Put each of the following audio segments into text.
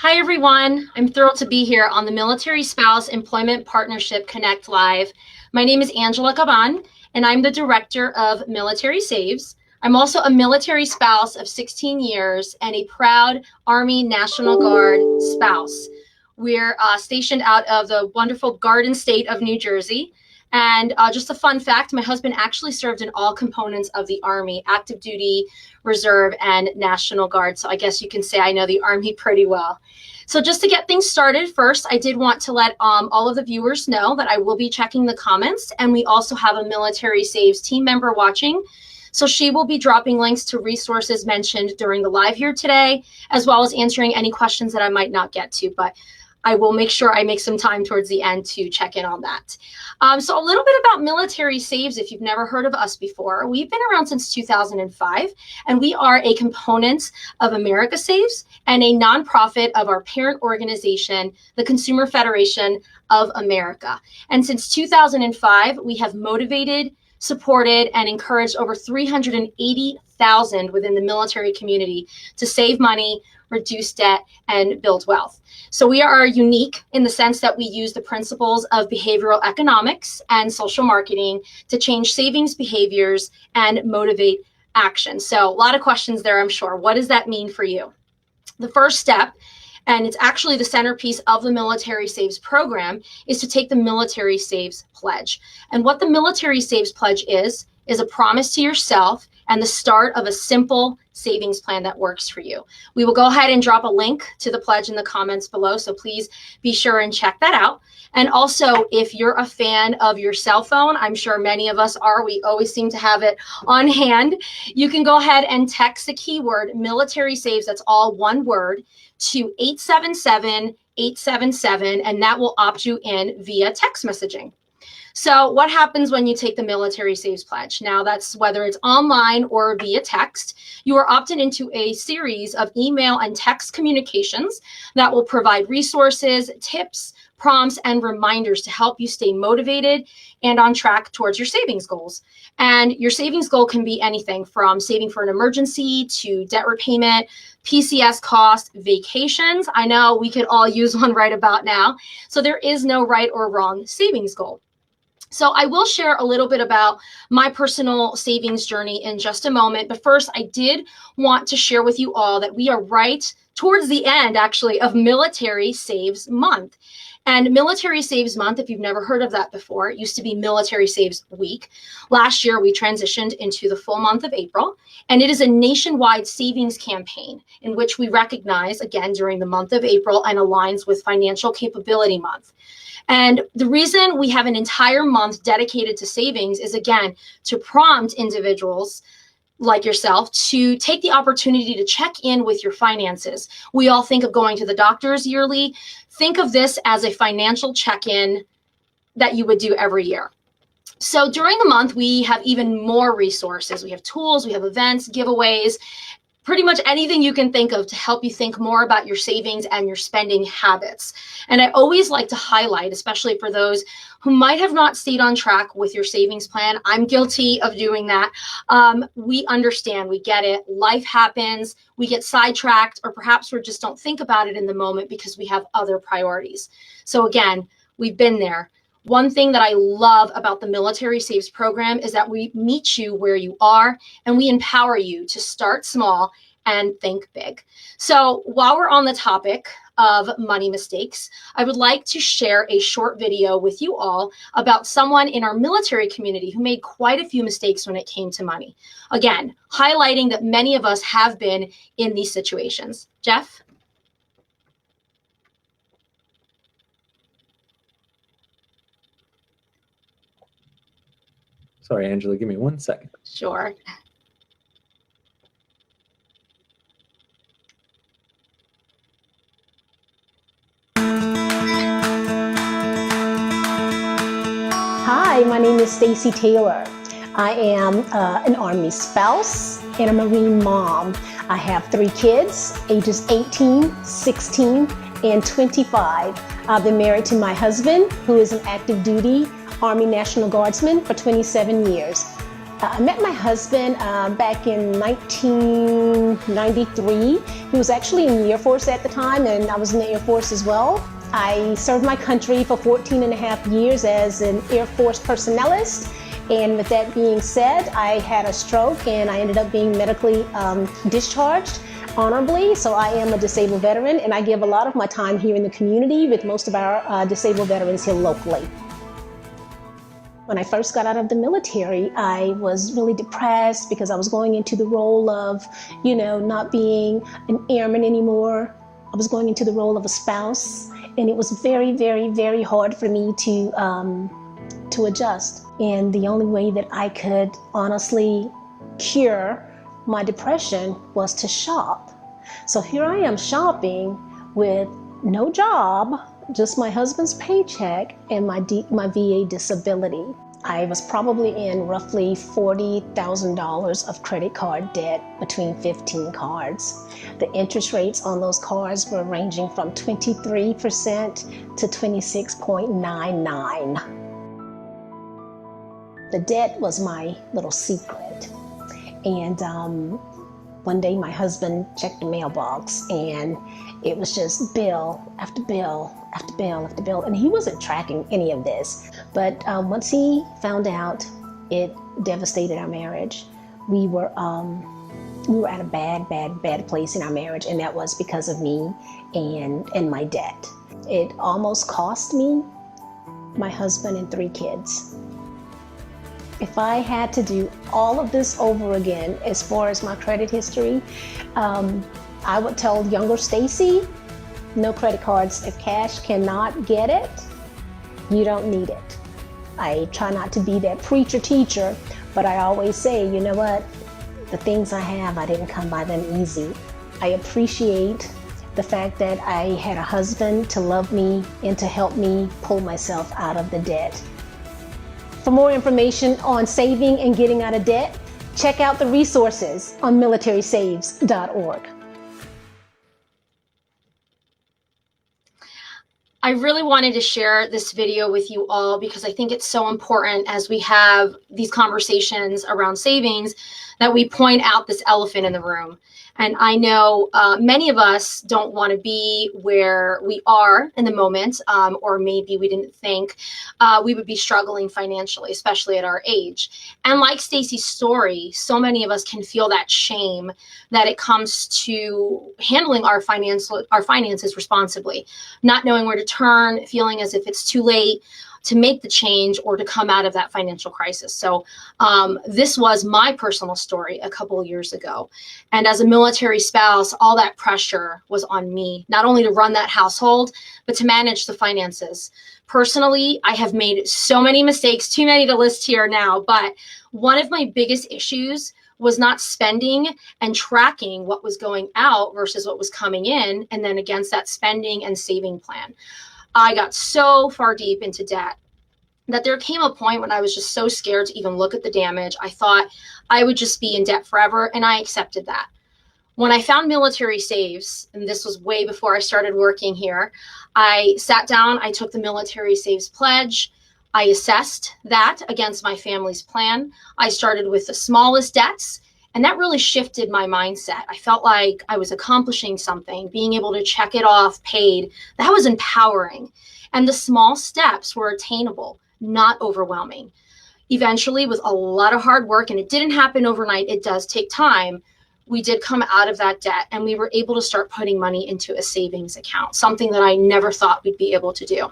Hi, everyone. I'm thrilled to be here on the Military Spouse Employment Partnership Connect Live. My name is Angela Caban, and I'm the Director of Military Saves. I'm also a military spouse of 16 years and a proud Army National Guard spouse. We're stationed out of the wonderful Garden State of New Jersey. And just a fun fact, my husband actually served in all components of the Army, active duty, reserve, and National Guard. So I guess you can say I know the Army pretty well. So just to get things started, first, I did want to let all of the viewers know that I will be checking the comments, and we also have a Military Saves team member watching. So she will be dropping links to resources mentioned during the live here today, as well as answering any questions that I might not get to. But I will make sure I make some time towards the end to check in on that. So a little bit about Military Saves, if you've never heard of us before. We've been around since 2005, and we are a component of America Saves and a nonprofit of our parent organization, the Consumer Federation of America. And since 2005, we have motivated, supported, and encouraged over 380,000 within the military community to save money, reduce debt, and build wealth. So we are unique in the sense that we use the principles of behavioral economics and social marketing to change savings behaviors and motivate action. So a lot of questions there, I'm sure. What does that mean for you? The first step, and it's actually the centerpiece of the Military Saves program, is to take the Military Saves Pledge. And what the Military Saves Pledge is a promise to yourself and the start of a simple savings plan that works for you. We will go ahead and drop a link to the pledge in the comments below, so please be sure and check that out. And also, if you're a fan of your cell phone, I'm sure many of us are, we always seem to have it on hand, you can go ahead and text the keyword Military Saves, that's all one word, to 877-877, and that will opt you in via text messaging. So what happens when you take the Military Saves Pledge? Now, that's whether it's online or via text. You are opted into a series of email and text communications that will provide resources, tips, prompts, and reminders to help you stay motivated and on track towards your savings goals. And your savings goal can be anything from saving for an emergency to debt repayment, PCS costs, vacations. I know we could all use one right about now. So there is no right or wrong savings goal. So I will share a little bit about my personal savings journey in just a moment. But first, I did want to share with you all that we are right towards the end, actually, of Military Saves Month. And Military Saves Month, if you've never heard of that before, it used to be Military Saves Week. Last year, we transitioned into the full month of April, and it is a nationwide savings campaign in which we recognize, again, during the month of April and aligns with Financial Capability Month. And the reason we have an entire month dedicated to savings is, again, to prompt individuals like yourself to take the opportunity to check in with your finances. We all think of going to the doctors yearly. Think of this as a financial check-in that you would do every year. So during the month, we have even more resources. We have tools, we have events, giveaways, pretty much anything you can think of to help you think more about your savings and your spending habits. And I always like to highlight, especially for those who might have not stayed on track with your savings plan. I'm guilty of doing that. We understand, we get it. Life happens, we get sidetracked, or perhaps we just don't think about it in the moment because we have other priorities. So again, we've been there. One thing that I love about the Military Saves program is that we meet you where you are and we empower you to start small and think big. So while we're on the topic of money mistakes, I would like to share a short video with you all about someone in our military community who made quite a few mistakes when it came to money. Again, highlighting that many of us have been in these situations. Jeff? Sorry, Angela, give me 1 second. Sure. Hi, my name is Stacy Taylor. I am an Army spouse and a Marine mom. I have 3 kids, ages 18, 16, and 25. I've been married to my husband, who is an active duty Army National Guardsman for 27 years. I met my husband back in 1993. He was actually in the Air Force at the time, and I was in the Air Force as well. I served my country for 14 and a half years as an Air Force personnelist. And with that being said, I had a stroke and I ended up being medically discharged honorably. So I am a disabled veteran, and I give a lot of my time here in the community with most of our disabled veterans here locally. When I first got out of the military, I was really depressed because I was going into the role of, not being an airman anymore. I was going into the role of a spouse, and it was very, very, very hard for me to adjust. And the only way that I could honestly cure my depression was to shop. So here I am shopping with no job, just my husband's paycheck and my VA disability. I was probably in roughly $40,000 of credit card debt between 15 cards. The interest rates on those cards were ranging from 23% to 26.99. The debt was my little secret. And one day my husband checked the mailbox, and it was just bill after bill after bill after bill. And he wasn't tracking any of this. But once he found out, it devastated our marriage. We were at a bad place in our marriage, and that was because of me and my debt. It almost cost me my husband and 3 kids. If I had to do all of this over again, as far as my credit history, I would tell younger Stacy, no credit cards. If cash cannot get it, you don't need it. I try not to be that preacher teacher, but I always say, you know what? The things I have, I didn't come by them easy. I appreciate the fact that I had a husband to love me and to help me pull myself out of the debt. For more information on saving and getting out of debt, check out the resources on militarysaves.org. I really wanted to share this video with you all because I think it's so important as we have these conversations around savings that we point out this elephant in the room. And I know many of us don't want to be where we are in the moment, or maybe we didn't think we would be struggling financially, especially at our age. And like Stacy's story, so many of us can feel that shame that it comes to handling our finances responsibly, not knowing where to turn, feeling as if it's too late to make the change or to come out of that financial crisis. So this was my personal story a couple of years ago. And as a military spouse, all that pressure was on me, not only to run that household, but to manage the finances. Personally, I have made so many mistakes, too many to list here now, but one of my biggest issues was not spending and tracking what was going out versus what was coming in, and then against that spending and saving plan. I got so far deep into debt that there came a point when I was just so scared to even look at the damage. I thought I would just be in debt forever, and I accepted that. When I found Military Saves, and this was way before I started working here, I sat down, I took the Military Saves pledge, I assessed that against my family's plan. I started with the smallest debts, and that really shifted my mindset. I felt like I was accomplishing something, being able to check it off, paid. That was empowering. And the small steps were attainable, not overwhelming. Eventually, with a lot of hard work, and it didn't happen overnight, it does take time, we did come out of that debt, and we were able to start putting money into a savings account, something that I never thought we'd be able to do.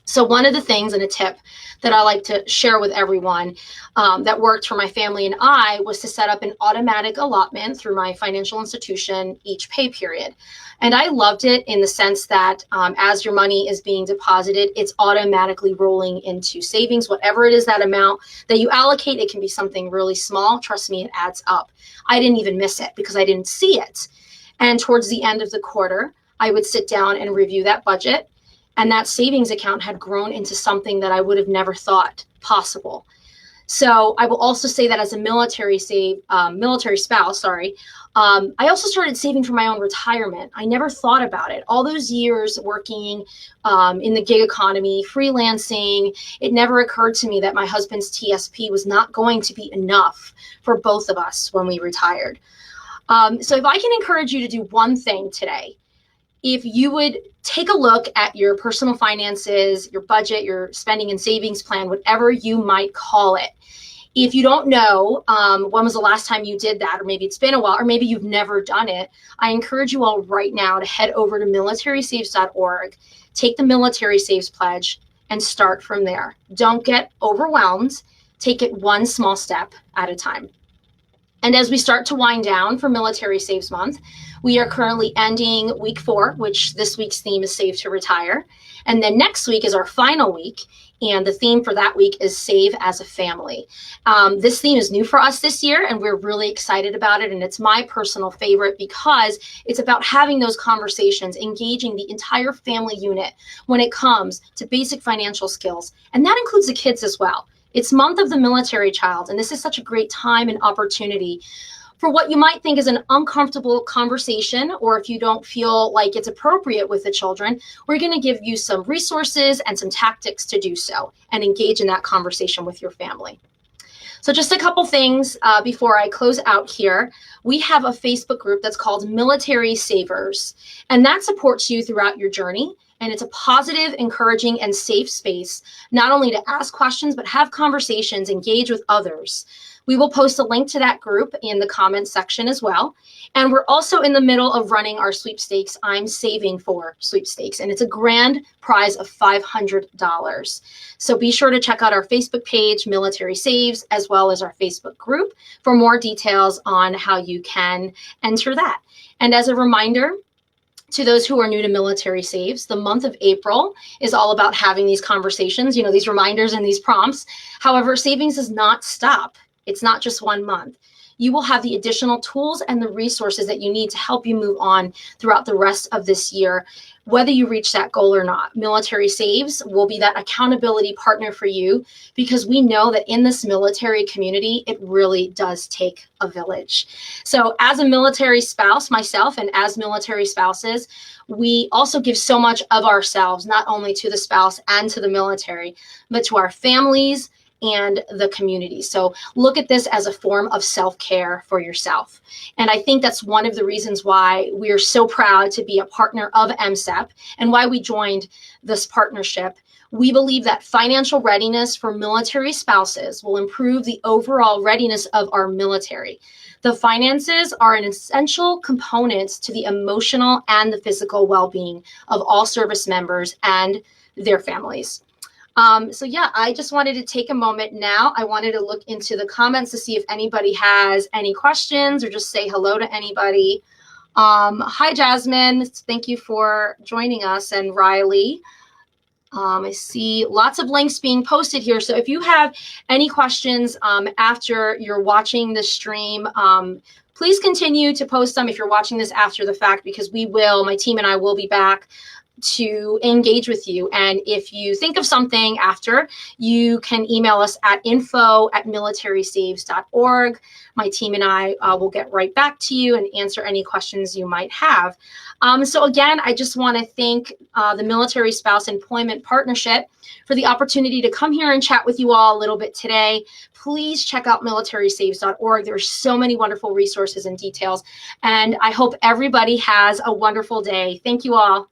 So one of the things and a tip that I like to share with everyone that worked for my family and I was to set up an automatic allotment through my financial institution each pay period. And I loved it in the sense that as your money is being deposited, it's automatically rolling into savings, whatever it is, that amount that you allocate. It can be something really small. Trust me, it adds up. I didn't even miss it because I didn't see it. And towards the end of the quarter, I would sit down and review that budget. And that savings account had grown into something that I would have never thought possible. So I will also say that as a military spouse, I also started saving for my own retirement. I never thought about it. All those years working in the gig economy, freelancing, it never occurred to me that my husband's TSP was not going to be enough for both of us when we retired. So if I can encourage you to do one thing today, if you would take a look at your personal finances, your budget, your spending and savings plan, whatever you might call it. If you don't know when was the last time you did that, or maybe it's been a while, or maybe you've never done it, I encourage you all right now to head over to militarysaves.org, take the Military Saves Pledge, and start from there. Don't get overwhelmed. Take it one small step at a time. And as we start to wind down for Military Saves Month, we are currently ending week 4, which this week's theme is Save to Retire. And then next week is our final week. And the theme for that week is Save as a Family. This theme is new for us this year, and we're really excited about it. And it's my personal favorite because it's about having those conversations, engaging the entire family unit when it comes to basic financial skills. And that includes the kids as well. It's Month of the Military Child, and this is such a great time and opportunity for what you might think is an uncomfortable conversation, or if you don't feel like it's appropriate with the children, we're going to give you some resources and some tactics to do so and engage in that conversation with your family. So just a couple things before I close out here. We have a Facebook group that's called Military Savers, and that supports you throughout your journey. And it's a positive, encouraging, and safe space, not only to ask questions, but have conversations, engage with others. We will post a link to that group in the comments section as well. And we're also in the middle of running our sweepstakes, I'm Saving For sweepstakes, and it's a grand prize of $500. So be sure to check out our Facebook page, Military Saves, as well as our Facebook group for more details on how you can enter that. And as a reminder, to those who are new to Military Saves, the month of April is all about having these conversations, these reminders and these prompts. However, savings does not stop. It's not just 1 month. You will have the additional tools and the resources that you need to help you move on throughout the rest of this year, whether you reach that goal or not. Military Saves will be that accountability partner for you, because we know that in this military community, it really does take a village. So as a military spouse myself, and as military spouses, we also give so much of ourselves, not only to the spouse and to the military, but to our families and the community. So look at this as a form of self-care for yourself. And I think that's one of the reasons why we're so proud to be a partner of MSEP and why we joined this partnership. We believe that financial readiness for military spouses will improve the overall readiness of our military. The finances are an essential component to the emotional and the physical well-being of all service members and their families. So yeah, I just wanted to take a moment now. I wanted to look into the comments to see if anybody has any questions or just say hello to anybody. Hi, Jasmine. Thank you for joining us. And Riley, I see lots of links being posted here. So if you have any questions after you're watching the stream, please continue to post them if you're watching this after the fact, because my team and I will be back to engage with you. And if you think of something after, you can email us at info@militarysaves.org. My team and I will get right back to you and answer any questions you might have. So again, I just want to thank the Military Spouse Employment Partnership for the opportunity to come here and chat with you all a little bit today. Please check out militarysaves.org. There's so many wonderful resources and details. And I hope everybody has a wonderful day. Thank you all.